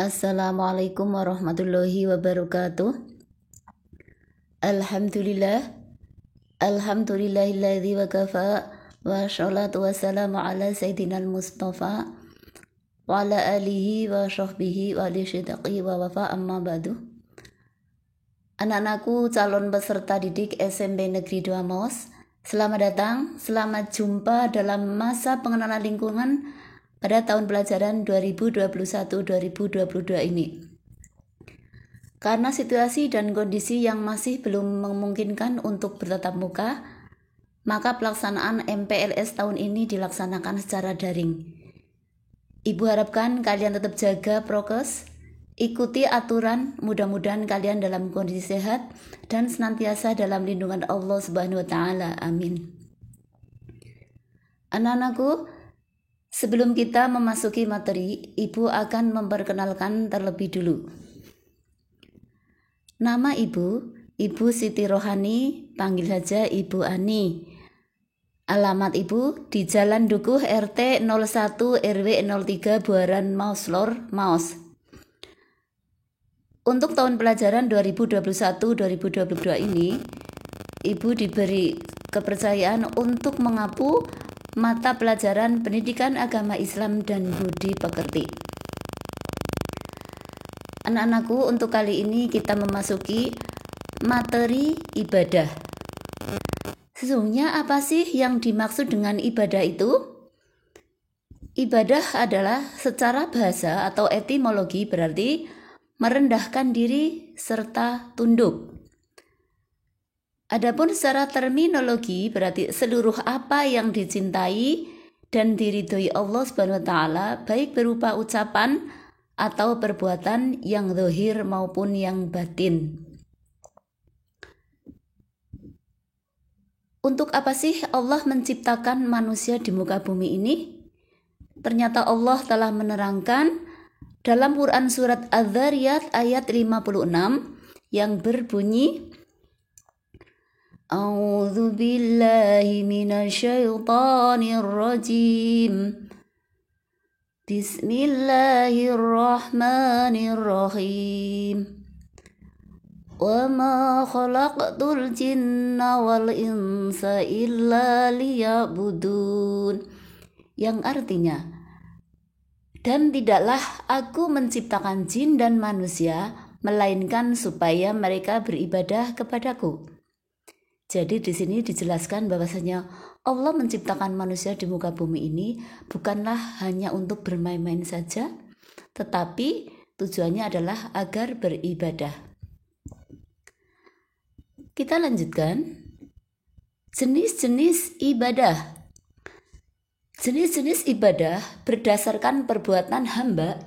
Assalamualaikum warahmatullahi wabarakatuh. Alhamdulillah, alhamdulillahilladzi wa kafa wa sholatu wassalamu ala sayyidinal mustafa wa ala alihi wa sahbihi wa li syidqi wa wafa amma ba'du. Anak-anakku calon peserta didik SMP Negeri 2 Maus, selamat datang, selamat jumpa dalam masa pengenalan lingkungan pada tahun pelajaran 2021-2022 ini. Karena situasi dan kondisi yang masih belum memungkinkan untuk bertatap muka, maka pelaksanaan MPLS tahun ini dilaksanakan secara daring. Ibu harapkan kalian tetap jaga prokes, ikuti aturan, mudah-mudahan kalian dalam kondisi sehat dan senantiasa dalam lindungan Allah Subhanahu wa taala. Amin. Anak-anakku, sebelum kita memasuki materi, Ibu akan memperkenalkan terlebih dulu. Nama Ibu Siti Rohani, panggil saja Ibu Ani. Alamat Ibu di Jalan Dukuh RT 01 RW 03 Buaran Maus Lor, Maus. Untuk tahun pelajaran 2021-2022 ini, Ibu diberi kepercayaan untuk mengapu mata pelajaran Pendidikan Agama Islam dan Budi Pekerti. Anak-anakku, untuk kali ini kita memasuki materi ibadah. Sesungguhnya apa sih yang dimaksud dengan ibadah itu? Ibadah adalah secara bahasa atau etimologi berarti merendahkan diri serta tunduk. Adapun secara terminologi berarti seluruh apa yang dicintai dan diridhoi Allah Subhanahu wa taala, baik berupa ucapan atau perbuatan yang zahir maupun yang batin. Untuk apa sih Allah menciptakan manusia di muka bumi ini? Ternyata Allah telah menerangkan dalam Quran surat Az-Zariyat ayat 56 yang berbunyi, A'udzu billahi minasyaitonir rajim. Bismillahirrahmanirrahim. Wa ma khalaqtul jinna wal insa illa liya'budun. Yang artinya, dan tidaklah aku menciptakan jin dan manusia melainkan supaya mereka beribadah kepadaku. Jadi di sini dijelaskan bahwasanya Allah menciptakan manusia di muka bumi ini bukanlah hanya untuk bermain-main saja, tetapi tujuannya adalah agar beribadah. Kita lanjutkan. Jenis-jenis ibadah. Jenis-jenis ibadah berdasarkan perbuatan hamba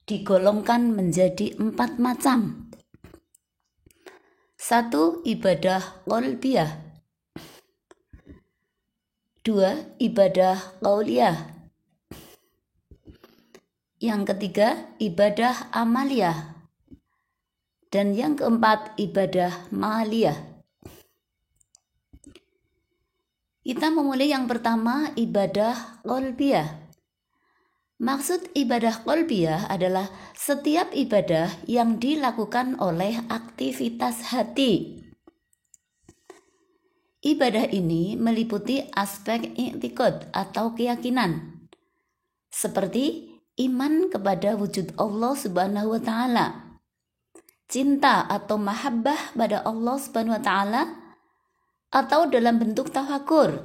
digolongkan menjadi 4 macam. 1. Ibadah qalbiyah. 2. Ibadah qauliyah. Yang ketiga, ibadah amaliyah. Dan yang keempat, ibadah maliyah. Kita memulai yang pertama, ibadah qalbiyah. Maksud ibadah qalbiyah adalah setiap ibadah yang dilakukan oleh aktivitas hati. Ibadah ini meliputi aspek i'tiqad atau keyakinan, seperti iman kepada wujud Allah Subhanahu wa taala, cinta atau mahabbah pada Allah Subhanahu wa taala, atau dalam bentuk tafakur,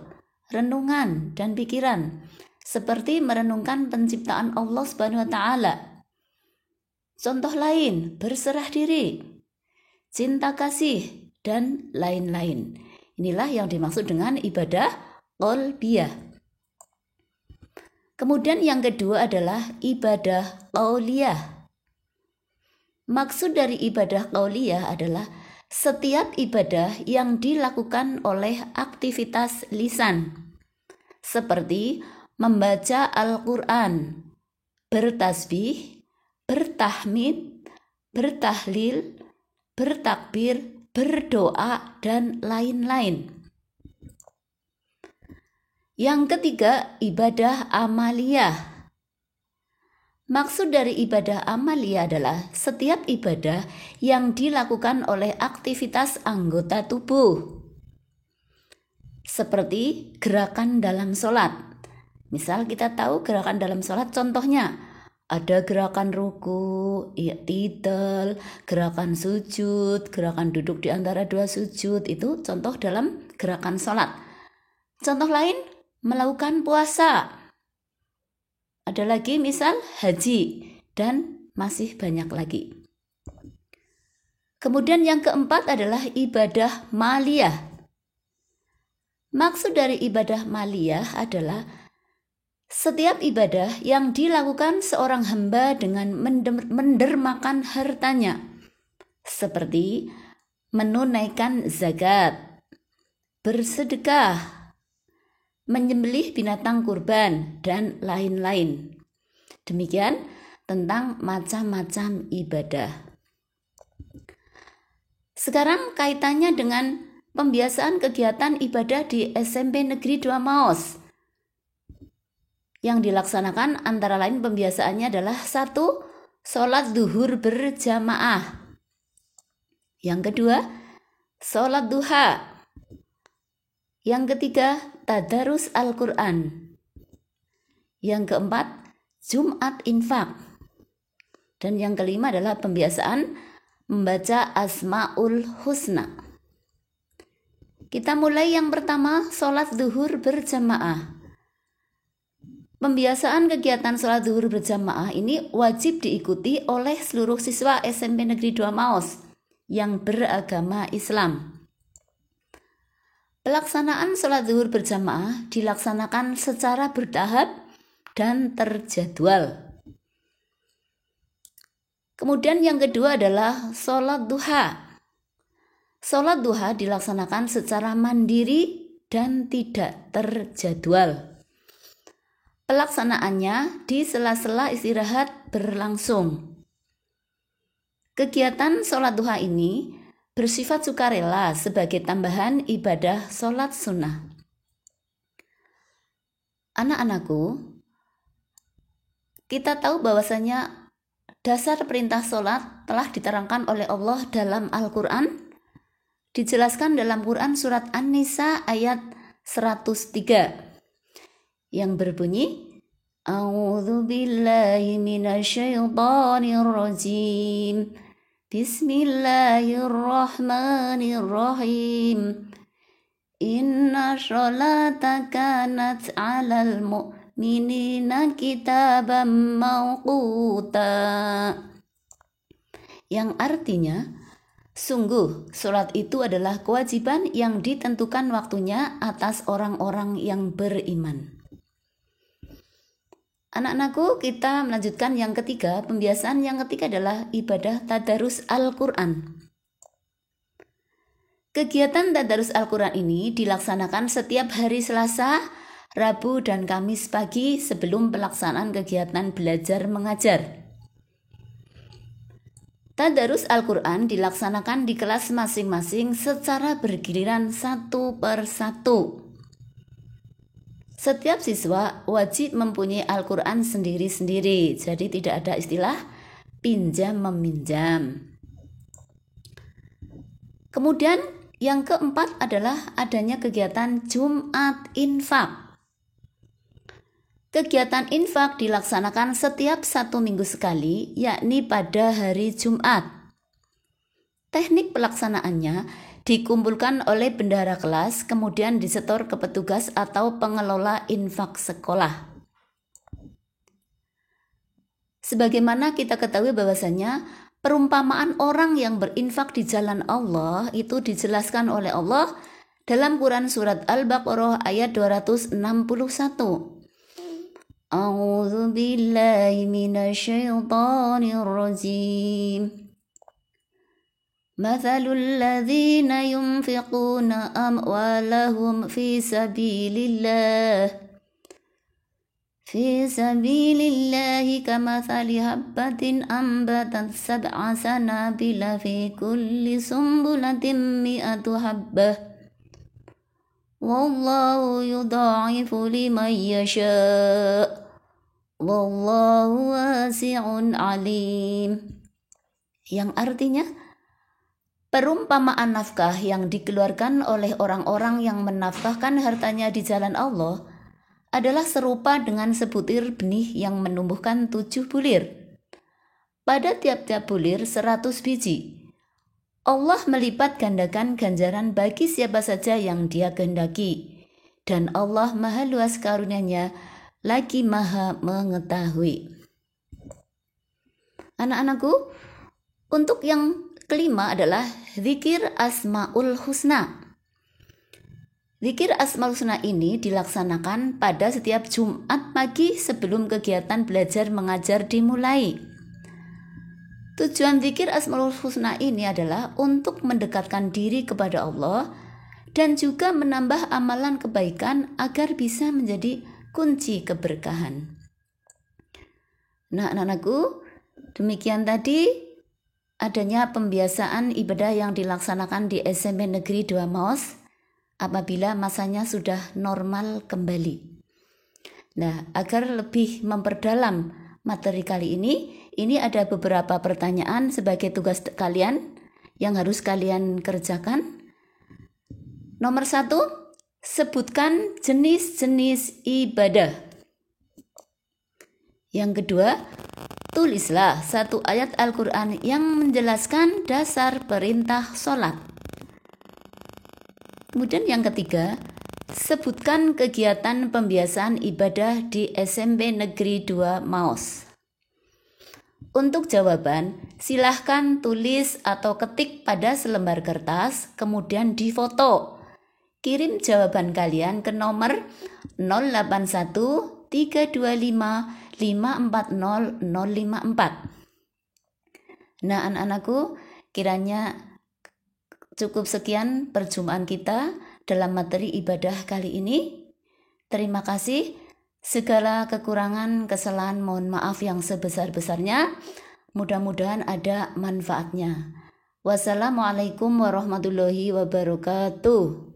renungan dan pikiran, seperti merenungkan penciptaan Allah Subhanahu wa taala. Contoh lain, berserah diri, cinta kasih, dan lain-lain. Inilah yang dimaksud dengan ibadah qalbiyah. Kemudian yang kedua adalah ibadah qauliyah. Maksud dari ibadah qauliyah adalah setiap ibadah yang dilakukan oleh aktivitas lisan, seperti membaca Al-Quran, bertasbih, bertahmid, bertahlil, bertakbir, berdoa, dan lain-lain. Yang ketiga, ibadah amaliyah. Maksud dari ibadah amaliyah adalah setiap ibadah yang dilakukan oleh aktivitas anggota tubuh. Seperti gerakan dalam sholat. Misal kita tahu gerakan dalam sholat, contohnya ada gerakan ruku, i'tidal, gerakan sujud, gerakan duduk di antara dua sujud, itu contoh dalam gerakan sholat. Contoh lain, melakukan puasa. Ada lagi misal haji, dan masih banyak lagi. Kemudian yang keempat adalah ibadah maliyah. Maksud dari ibadah maliyah adalah setiap ibadah yang dilakukan seorang hamba dengan mendermakan hartanya, seperti menunaikan zakat, bersedekah, menyembelih binatang kurban, dan lain-lain. Demikian tentang macam-macam ibadah. Sekarang kaitannya dengan pembiasaan kegiatan ibadah di SMP Negeri 2 Maos. Yang dilaksanakan antara lain pembiasaannya adalah 1. Sholat zuhur berjamaah. Yang kedua, sholat duha. Yang ketiga, tadarus Al-Quran. Yang keempat, Jumat infak. Dan yang kelima adalah pembiasaan membaca Asmaul Husna. Kita mulai yang pertama, sholat zuhur berjamaah. Pembiasaan kegiatan sholat zuhur berjamaah ini wajib diikuti oleh seluruh siswa SMP Negeri 2 Maos yang beragama Islam. Pelaksanaan sholat zuhur berjamaah dilaksanakan secara bertahap dan terjadwal. Kemudian yang kedua adalah sholat duha. Sholat duha dilaksanakan secara mandiri dan tidak terjadwal. Pelaksanaannya di sela-sela istirahat berlangsung. Kegiatan sholat duha ini bersifat sukarela sebagai tambahan ibadah sholat sunnah. Anak-anakku, kita tahu bahwasanya dasar perintah sholat telah diterangkan oleh Allah dalam Al-Quran, dijelaskan dalam Quran surat An-Nisa ayat 103 yang berbunyi, A'udzu billahi minasyaitonir rajim. Bismillahirrahmanirrahim. Inna sholata kanat 'alal mu'minina kitaban mawquta. Yang artinya, sungguh sholat itu adalah kewajiban yang ditentukan waktunya atas orang-orang yang beriman. Anak-anakku, kita melanjutkan yang ketiga. Pembiasaan yang ketiga adalah ibadah tadarus Al-Quran. Kegiatan tadarus Al-Quran ini dilaksanakan setiap hari Selasa, Rabu, dan Kamis pagi sebelum pelaksanaan kegiatan belajar mengajar. Tadarus Al-Quran dilaksanakan di kelas masing-masing secara bergiliran satu per satu. Setiap siswa wajib mempunyai Al-Quran sendiri-sendiri, jadi tidak ada istilah pinjam-meminjam. Kemudian yang keempat adalah adanya kegiatan Jumat infak. Kegiatan infak dilaksanakan setiap 1 minggu sekali, yakni pada hari Jumat. Teknik pelaksanaannya dikumpulkan oleh bendahara kelas, kemudian disetor ke petugas atau pengelola infak sekolah. Sebagaimana kita ketahui bahwasanya perumpamaan orang yang berinfak di jalan Allah itu dijelaskan oleh Allah dalam Quran surat Al-Baqarah ayat 261. A'udzu billahi minasyaitonir rajim. مثل الذين ينفقون أموالهم في سبيل الله كمثل حبة أنبتت 7 سنابل في كل سنبلة 100 حبة والله يضاعف لمن يشاء wallahu wasi'un alim. Yang artinya, perumpamaan nafkah yang dikeluarkan oleh orang-orang yang menafkahkan hartanya di jalan Allah adalah serupa dengan sebutir benih yang menumbuhkan 7 bulir. Pada tiap-tiap bulir 100 biji. Allah melipat gandakan ganjaran bagi siapa saja yang Dia kehendaki. Dan Allah Maha luas karunia-Nya, lagi Maha mengetahui. Anak-anakku, untuk yang kelima adalah zikir Asmaul Husna. Zikir Asmaul Husna ini dilaksanakan pada setiap Jumat pagi sebelum kegiatan belajar mengajar dimulai. Tujuan zikir Asmaul Husna ini adalah untuk mendekatkan diri kepada Allah dan juga menambah amalan kebaikan agar bisa menjadi kunci keberkahan. Nah, anak-anakku, demikian tadi adanya pembiasaan ibadah yang dilaksanakan di SMP Negeri 2 Maos apabila masanya sudah normal kembali. Nah, agar lebih memperdalam materi kali ini ada beberapa pertanyaan sebagai tugas kalian yang harus kalian kerjakan. Nomor 1, sebutkan jenis-jenis ibadah. Yang kedua, tulislah satu ayat Al-Quran yang menjelaskan dasar perintah sholat. Kemudian yang ketiga, sebutkan kegiatan pembiasaan ibadah di SMP Negeri 2 Maos. Untuk jawaban, silahkan tulis atau ketik pada selembar kertas, kemudian difoto. Kirim jawaban kalian ke nomor 081 325 540 054. Nah, anak-anakku, kiranya cukup sekian perjumpaan kita dalam materi ibadah kali ini. Terima kasih. Segala kekurangan, kesalahan mohon maaf yang sebesar-besarnya. Mudah-mudahan ada manfaatnya. Wassalamualaikum warahmatullahi wabarakatuh.